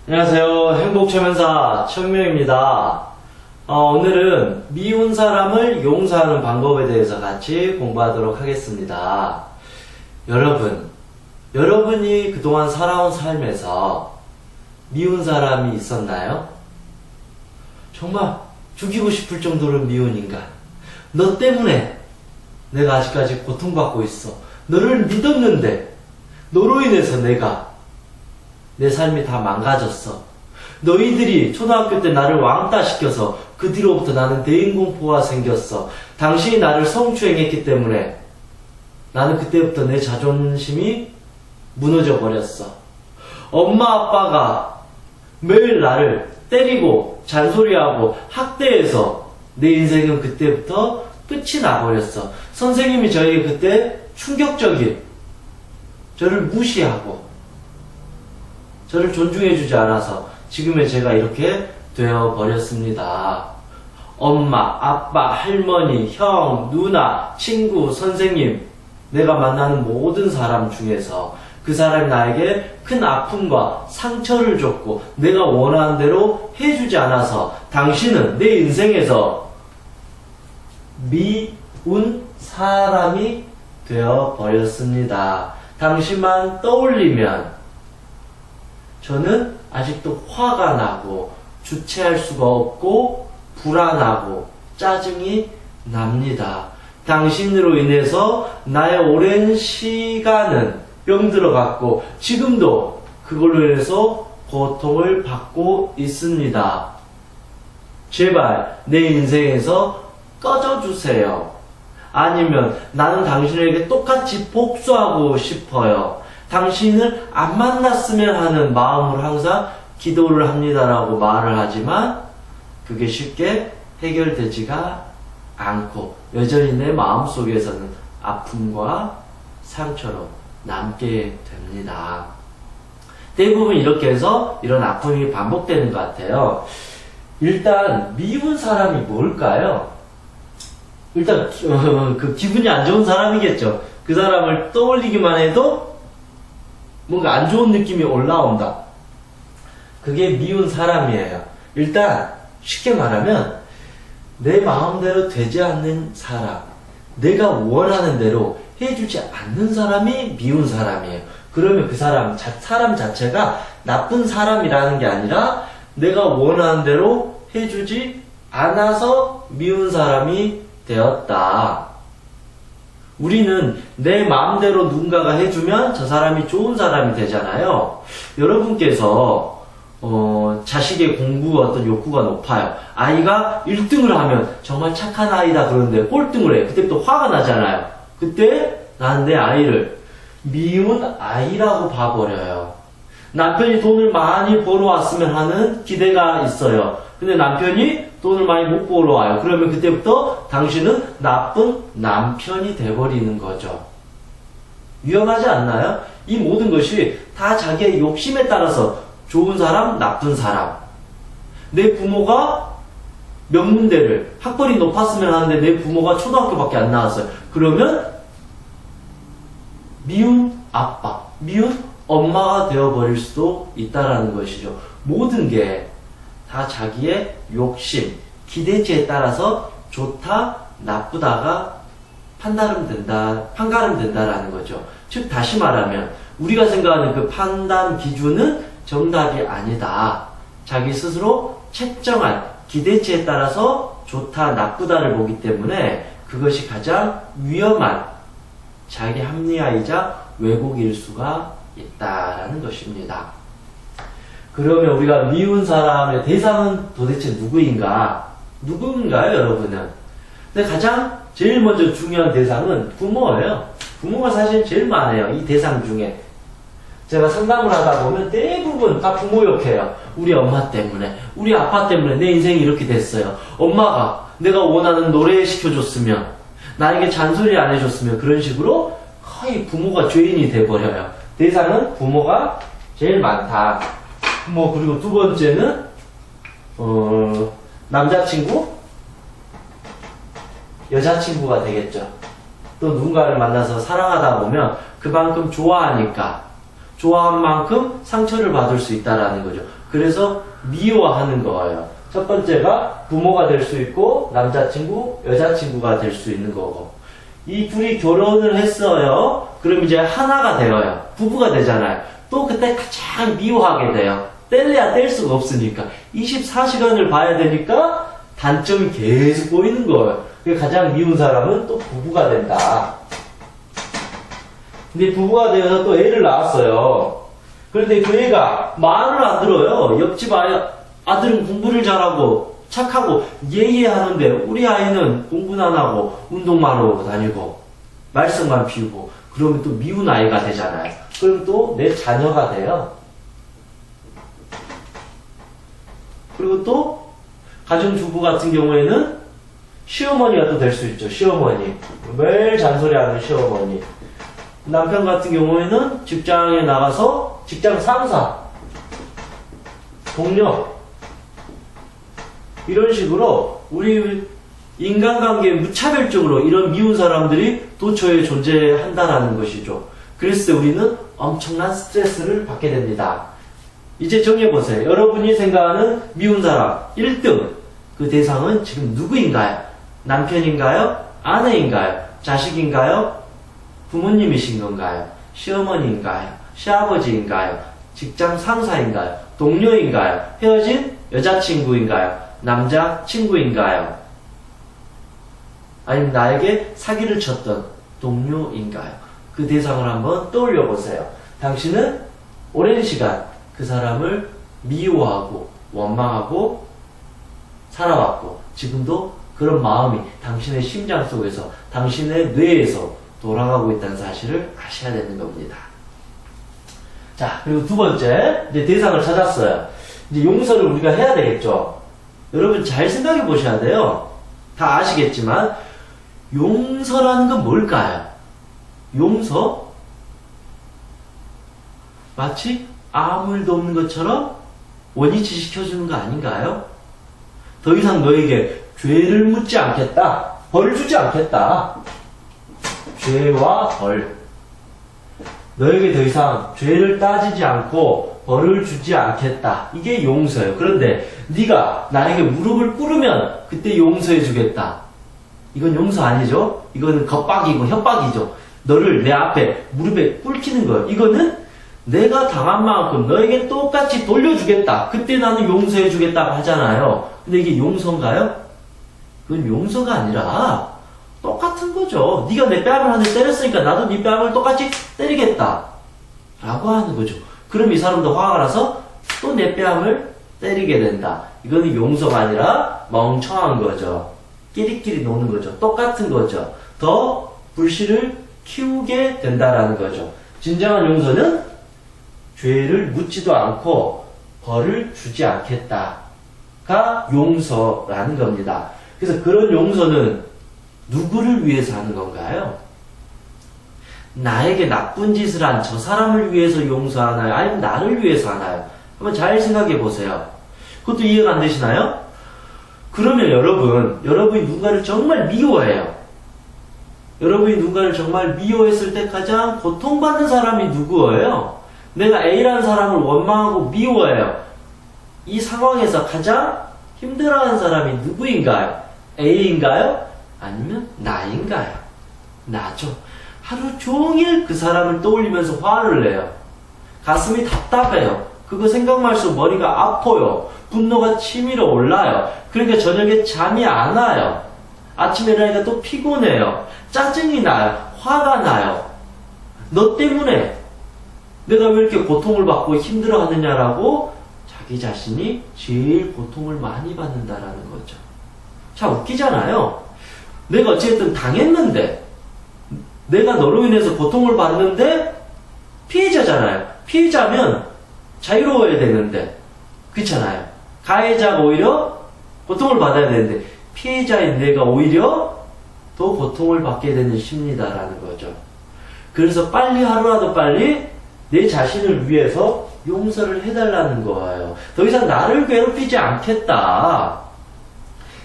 안녕하세요. 행복최면사 천명입니다. 오늘은 미운 사람을 용서하는 방법에 대해서 같이 공부하도록 하겠습니다. 여러분이 그동안 살아온 삶에서 미운 사람이 있었나요? 정말 죽이고 싶을 정도로 미운 인간. 너 때문에 내가 아직까지 고통받고 있어. 너를 믿었는데 너로 인해서 내 삶이 다 망가졌어. 너희들이 초등학교 때 나를 왕따 시켜서 그 뒤로부터 나는 대인공포가 생겼어. 당신이 나를 성추행했기 때문에 나는 그때부터 내 자존심이 무너져 버렸어. 엄마 아빠가 매일 나를 때리고 잔소리하고 학대해서 내 인생은 그때부터 끝이 나버렸어. 선생님이 저에게 그때 충격적인 저를 무시하고 저를 존중해주지 않아서 지금의 제가 이렇게 되어버렸습니다. 엄마, 아빠, 할머니, 형, 누나, 친구, 선생님, 내가 만나는 모든 사람 중에서 그 사람이 나에게 큰 아픔과 상처를 줬고 내가 원하는 대로 해주지 않아서 당신은 내 인생에서 미운 사람이 되어버렸습니다. 당신만 떠올리면 저는 아직도 화가 나고 주체할 수가 없고 불안하고 짜증이 납니다. 당신으로 인해서 나의 오랜 시간은 병들어갔고 지금도 그걸로 인해서 고통을 받고 있습니다. 제발 내 인생에서 꺼져주세요. 아니면 나는 당신에게 똑같이 복수하고 싶어요. 당신을 안 만났으면 하는 마음으로 항상 기도를 합니다라고 말을 하지만 그게 쉽게 해결되지가 않고 여전히 내 마음속에서는 아픔과 상처로 남게 됩니다. 대부분 이렇게 해서 이런 아픔이 반복되는 것 같아요. 일단 미운 사람이 뭘까요? 일단 그 기분이 안 좋은 사람이겠죠. 그 사람을 떠올리기만 해도 뭔가 안 좋은 느낌이 올라온다. 그게 미운 사람이에요. 일단 쉽게 말하면 내 마음대로 되지 않는 사람, 내가 원하는 대로 해주지 않는 사람이 미운 사람이에요. 그러면 그 사람 자체가 나쁜 사람이라는 게 아니라 내가 원하는 대로 해주지 않아서 미운 사람이 되었다. 우리는 내 마음대로 누군가가 해주면 저 사람이 좋은 사람이 되잖아요. 여러분께서 자식의 공부 어떤 욕구가 높아요. 아이가 1등을 하면 정말 착한 아이다 그러는데 꼴등을 해. 그때부터 화가 나잖아요. 그때 난 내 아이를 미운 아이라고 봐버려요. 남편이 돈을 많이 벌어왔으면 하는 기대가 있어요. 근데 남편이 돈을 많이 못 벌어와요. 그러면 그때부터 당신은 나쁜 남편이 돼버리는 거죠. 위험하지 않나요? 이 모든 것이 다 자기의 욕심에 따라서 좋은 사람, 나쁜 사람. 내 부모가 명문대를 학벌이 높았으면 하는데 내 부모가 초등학교밖에 안 나왔어요. 그러면 미운 아빠, 미운 엄마가 되어버릴 수도 있다라는 것이죠. 모든 게 다 자기의 욕심, 기대치에 따라서 좋다, 나쁘다가 판가름된다라는 거죠. 즉 다시 말하면 우리가 생각하는 그 판단 기준은 정답이 아니다. 자기 스스로 책정한 기대치에 따라서 좋다, 나쁘다를 보기 때문에 그것이 가장 위험한 자기 합리화이자 왜곡일 수가 있다라는 것입니다. 그러면 우리가 미운 사람의 대상은 도대체 누구인가요, 여러분은? 근데 가장 제일 먼저 중요한 대상은 부모예요. 부모가 사실 제일 많아요, 이 대상 중에. 제가 상담을 하다 보면 대부분 다 부모 욕해요. 우리 엄마 때문에, 우리 아빠 때문에 내 인생이 이렇게 됐어요. 엄마가 내가 원하는 노래 시켜줬으면, 나에게 잔소리 안 해줬으면, 그런 식으로 거의 부모가 죄인이 돼버려요. 대상은 부모가 제일 많다. 그리고 두 번째는 남자친구, 여자친구가 되겠죠. 또 누군가를 만나서 사랑하다 보면 그만큼 좋아하니까 좋아한 만큼 상처를 받을 수 있다라는 거죠. 그래서 미워하는 거예요. 첫 번째가 부모가 될 수 있고 남자친구, 여자친구가 될 수 있는 거고 이 둘이 결혼을 했어요. 그럼 이제 하나가 되어요. 부부가 되잖아요. 또 그때 가장 미워하게 돼요. 뗄래야 뗄 수가 없으니까 24시간을 봐야 되니까 단점이 계속 보이는 거예요. 가장 미운 사람은 또 부부가 된다. 근데 부부가 되어서 또 애를 낳았어요. 그런데 그 애가 말을 안 들어요. 옆집 아들은 공부를 잘하고 착하고 예예하는데 우리 아이는 공부는 안 하고 운동만 하고 다니고 말썽만 피우고 그러면 또 미운 아이가 되잖아요. 그럼 또 내 자녀가 돼요. 그리고 또 가정주부 같은 경우에는 시어머니가 또 될 수 있죠. 시어머니. 매일 잔소리하는 시어머니. 남편 같은 경우에는 직장에 나가서 직장 상사, 동료 이런 식으로 우리 인간관계에 무차별적으로 이런 미운 사람들이 도처에 존재한다라는 것이죠. 그랬을 때 우리는 엄청난 스트레스를 받게 됩니다. 이제 정해보세요. 여러분이 생각하는 미운 사람 1등 그 대상은 지금 누구인가요? 남편인가요? 아내인가요? 자식인가요? 부모님이신 건가요? 시어머니인가요? 시아버지인가요? 직장 상사인가요? 동료인가요? 헤어진 여자친구인가요? 남자친구인가요? 아니면 나에게 사기를 쳤던 동료인가요? 그 대상을 한번 떠올려 보세요. 당신은 오랜 시간 그 사람을 미워하고 원망하고 살아왔고 지금도 그런 마음이 당신의 심장 속에서 당신의 뇌에서 돌아가고 있다는 사실을 아셔야 되는 겁니다. 자, 그리고 두 번째, 이제 대상을 찾았어요. 이제 용서를 우리가 해야 되겠죠. 여러분 잘 생각해 보셔야 돼요. 다 아시겠지만 용서라는 건 뭘까요? 용서? 마치 아무 일도 없는 것처럼 원위치 시켜주는 거 아닌가요? 더 이상 너에게 죄를 묻지 않겠다. 벌을 주지 않겠다. 죄와 벌. 너에게 더 이상 죄를 따지지 않고 벌을 주지 않겠다. 이게 용서예요. 그런데 네가 나에게 무릎을 꿇으면 그때 용서해 주겠다. 이건 용서 아니죠? 이거는 겁박이고 협박이죠. 너를 내 앞에 무릎에 꿇히는 거예요. 이거는 내가 당한 만큼 너에게 똑같이 돌려주겠다. 그때 나는 용서해 주겠다고 하잖아요. 근데 이게 용서인가요? 그건 용서가 아니라 똑같은 거죠. 네가 내 뺨을 한 대 때렸으니까 나도 네 뺨을 똑같이 때리겠다 라고 하는 거죠. 그럼 이 사람도 화가 나서 또 내 뺨을 때리게 된다. 이거는 용서가 아니라 멍청한 거죠. 끼리끼리 노는 거죠. 똑같은 거죠. 더 불씨를 키우게 된다라는 거죠. 진정한 용서는 죄를 묻지도 않고 벌을 주지 않겠다가 용서라는 겁니다. 그래서 그런 용서는 누구를 위해서 하는 건가요? 나에게 나쁜 짓을 한 저 사람을 위해서 용서하나요? 아니면 나를 위해서 하나요? 한번 잘 생각해 보세요. 그것도 이해가 안 되시나요? 그러면 여러분이 누군가를 정말 미워해요. 여러분이 누군가를 정말 미워했을 때 가장 고통받는 사람이 누구예요? 내가 A라는 사람을 원망하고 미워해요. 이 상황에서 가장 힘들어하는 사람이 누구인가요? A인가요? 아니면 나인가요? 나죠. 하루 종일 그 사람을 떠올리면서 화를 내요. 가슴이 답답해요. 그거 생각만 해서 머리가 아파요. 분노가 치밀어 올라요. 그러니까 저녁에 잠이 안 와요. 아침에 일어나니까 또 피곤해요. 짜증이 나요. 화가 나요. 너 때문에 내가 왜 이렇게 고통을 받고 힘들어 하느냐라고 자기 자신이 제일 고통을 많이 받는다라는 거죠. 참 웃기잖아요. 내가 어쨌든 당했는데 내가 너로 인해서 고통을 받는데 피해자잖아요. 피해자면 자유로워야 되는데 그렇잖아요. 가해자가 오히려 고통을 받아야 되는데 피해자인 내가 오히려 더 고통을 받게 되는 심리다라는 거죠. 그래서 빨리 하루라도 빨리 내 자신을 위해서 용서를 해달라는 거예요. 더 이상 나를 괴롭히지 않겠다.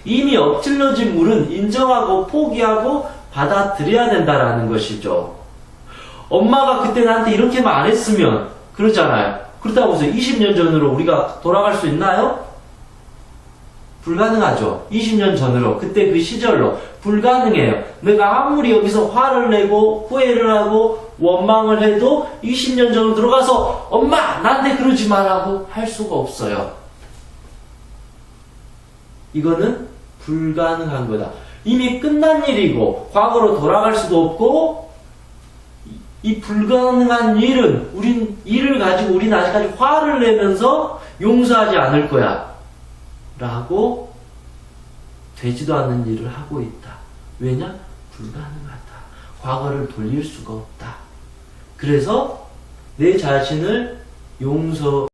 이미 엎질러진 물은 인정하고 포기하고 받아들여야 된다라는 것이죠. 엄마가 그때 나한테 이렇게만 안 했으면 그러잖아요. 그렇다고 해서 20년 전으로 우리가 돌아갈 수 있나요? 불가능하죠. 20년 전으로, 그때 그 시절로 불가능해요. 내가 아무리 여기서 화를 내고 후회를 하고 원망을 해도 20년 전으로 들어가서 엄마 나한테 그러지 마라고 할 수가 없어요. 이거는 불가능한 거다. 이미 끝난 일이고 과거로 돌아갈 수도 없고, 이 불가능한 일은 이를 가지고 우리는 아직까지 화를 내면서 용서하지 않을 거야 라고 되지도 않는 일을 하고 있다. 왜냐? 불가능하다. 과거를 돌릴 수가 없다. 그래서 내 자신을 용서